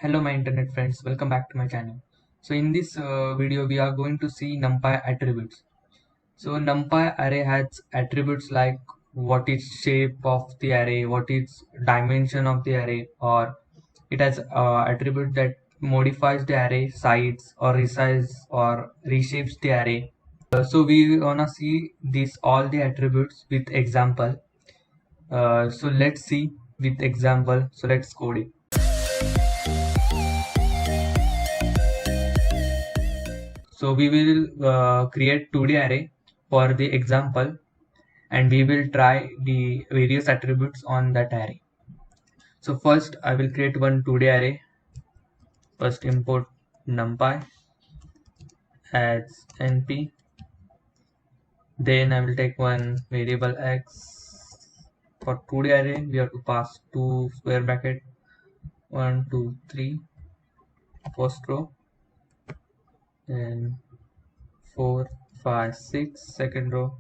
Hello my internet friends, welcome back to my channel. So in this video we are going to see NumPy attributes. So NumPy array has attributes like what is shape of the array, what is dimension of the array, or it has attribute that modifies the array size or resize or reshapes the array. So we wanna see these all the attributes with example. So let's see with example. So let's code it. So we will create 2D array for the example, and we will try the various attributes on that array. So first I will create one 2D array. First import numpy as np. Then I will take one variable x. For 2D array we have to pass two square bracket 1 2 3 first row, and 4 5 6 second row,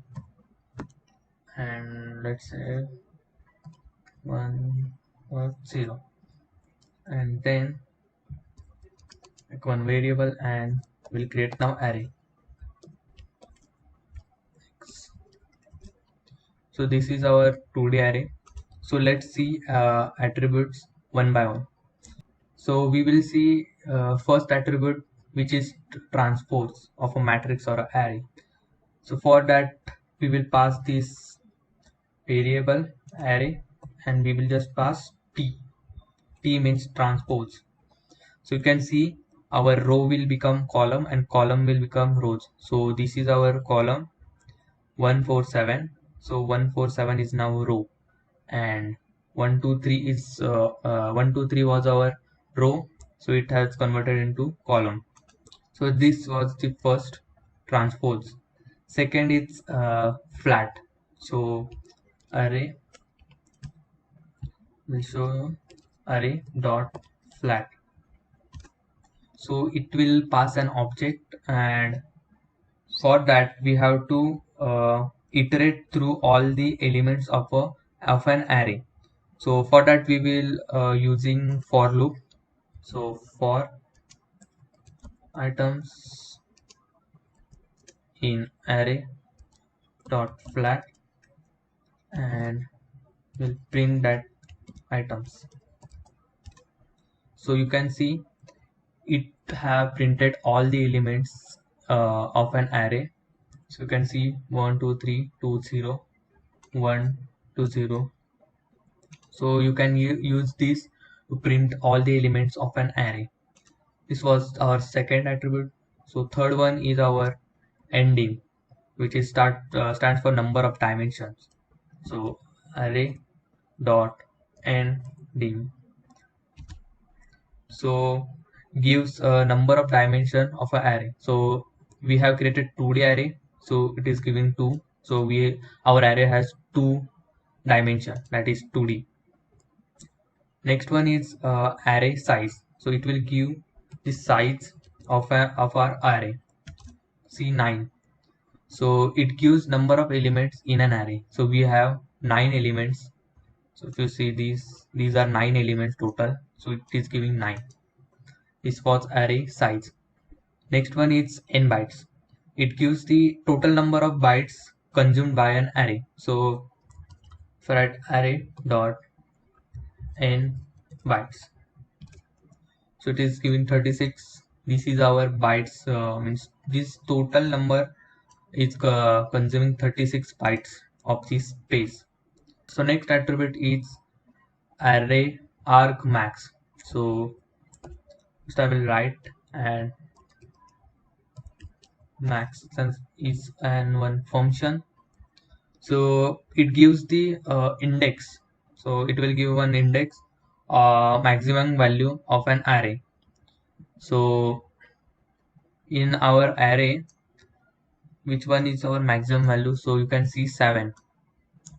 and let's say 1 or 0, and then make one variable and we'll create now array. So this is our 2D array. So let's see attributes one by one. So we will see first attribute, which is transpose of a matrix or an array. So for that we will pass this variable array, and we will just pass t. T means transpose. So you can see our row will become column and column will become rows. So this is our column 147. So 147 is now row, and 123 is 123 was our row, so it has converted into column. So this was the first transpose. Second is flat. So array will show array dot flat. So it will pass an object, and for that we have to iterate through all the elements of an array. So for that we will using for loop. So for items in array dot flat, and we'll print that items. So you can see it have printed all the elements of an array. So you can see 1 2 3 2 0 1 2 0. So you can use this to print all the elements of an array. This was our second attribute. So third one is our ending, which is stands for number of dimensions. So array dot ending, so gives a number of dimension of an array. So we have created 2D array, so it is giving 2. So our array has 2 dimension, that is 2D. Next one is array size. So it will give the size of our array. See 9. So it gives number of elements in an array. So we have 9 elements. So if you see these are 9 elements total. So it is giving 9. This was array size. Next one is n bytes. It gives the total number of bytes consumed by an array. So for array dot n bytes. So it is giving 36. This is our bytes, means this total number is consuming 36 bytes of this space. So next attribute is array argmax. So first I will write, and max is an one function. So it gives the index. So it will give one index maximum value of an array. So in our array, which one is our maximum value? So you can see 7.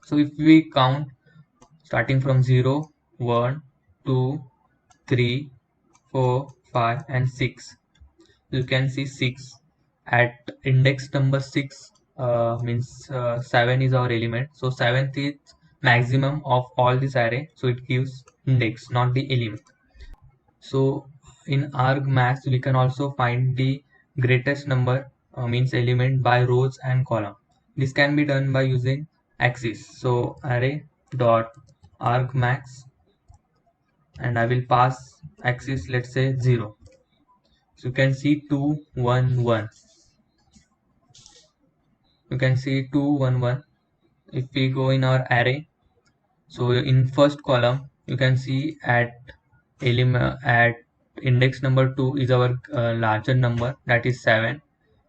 So if we count starting from 0 1 2 3 4 5 and 6, you can see 6 at index number 6, means 7 is our element. So 7th is maximum of all this array, so it gives index, not the element. So in argmax we can also find the greatest number, means element, by rows and column. This can be done by using axis. So array dot argmax, and I will pass axis, let's say 0. So you can see 2 1 1. You can see 2 1 1. If we go in our array, so in first column you can see at index number 2 is our larger number, that is 7.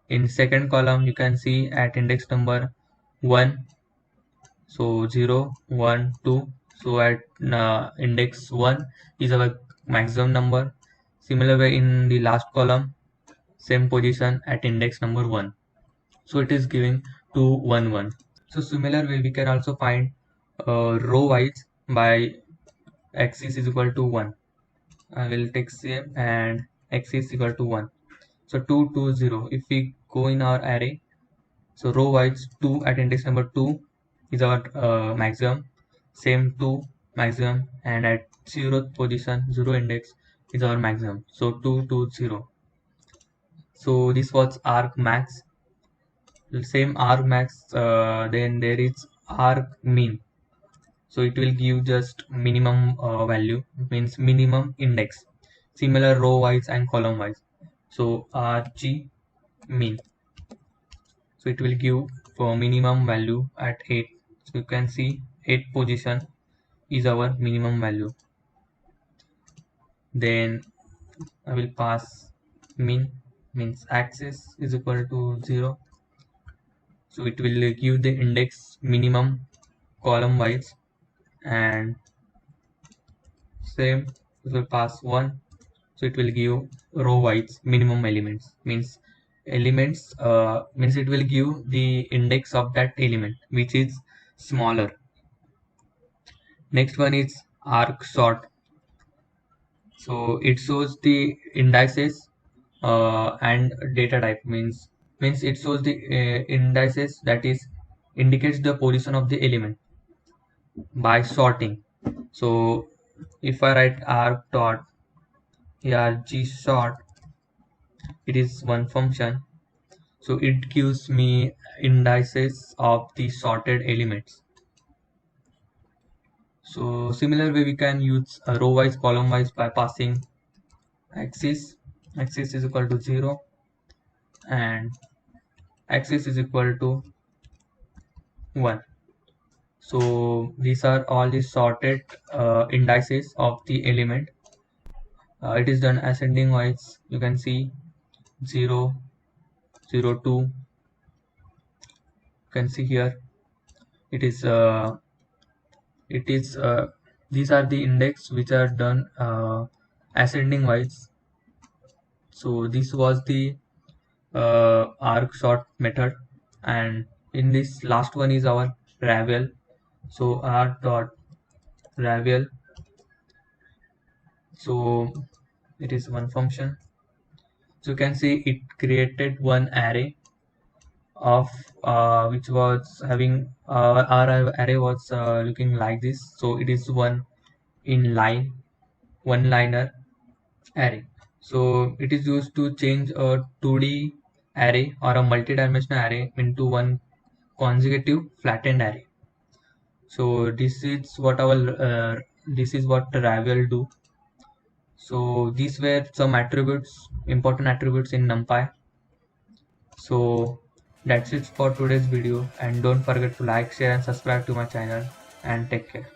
In second column you can see at index number 1, so 0 1 2. So at index 1 is our maximum number. Similar way in the last column, same position at index number 1. So it is giving 2 1 1. So similar way we can also find row wise by axis is equal to 1. I will take same and axis is equal to 1. So 2 2 0. If we go in our array, so row wise 2 at index number 2 is our maximum, same 2 maximum, and at 0th position 0 index is our maximum, so 2 2 0. So this was argmax. Same argmax, then there is argmin. So it will give just minimum value, means minimum index. Similar row wise and column wise. So argmin. So it will give for minimum value at 8. So you can see 8 position is our minimum value. Then I will pass min, means axis is equal to 0. So it will give the index minimum column wise, and same it will pass 1. So it will give row wise minimum elements, means elements, means it will give the index of that element which is smaller. Next one is argsort. So it shows the indices and data type, means it shows the indices, that is indicates the position of the element by sorting. So if I write arg dot argsort, it is one function. So it gives me indices of the sorted elements. So similar way we can use row wise column wise by passing axis is equal to 0 and axis is equal to 1. So these are all the sorted indices of the element. It is done ascending wise. You can see 0 0 2. You can see here it is these are the index which are done ascending wise. So this was the argsort method, and in this last one is our ravel. So r dot ravel, so it is one function. So you can see it created one array of which was having our array was looking like this. So it is one liner array. So it is used to change a 2D array or a multi-dimensional array into one consecutive flattened array. So this is what Ravel do. So these were some important attributes in NumPy. So that's it for today's video, and don't forget to like, share and subscribe to my channel, and take care.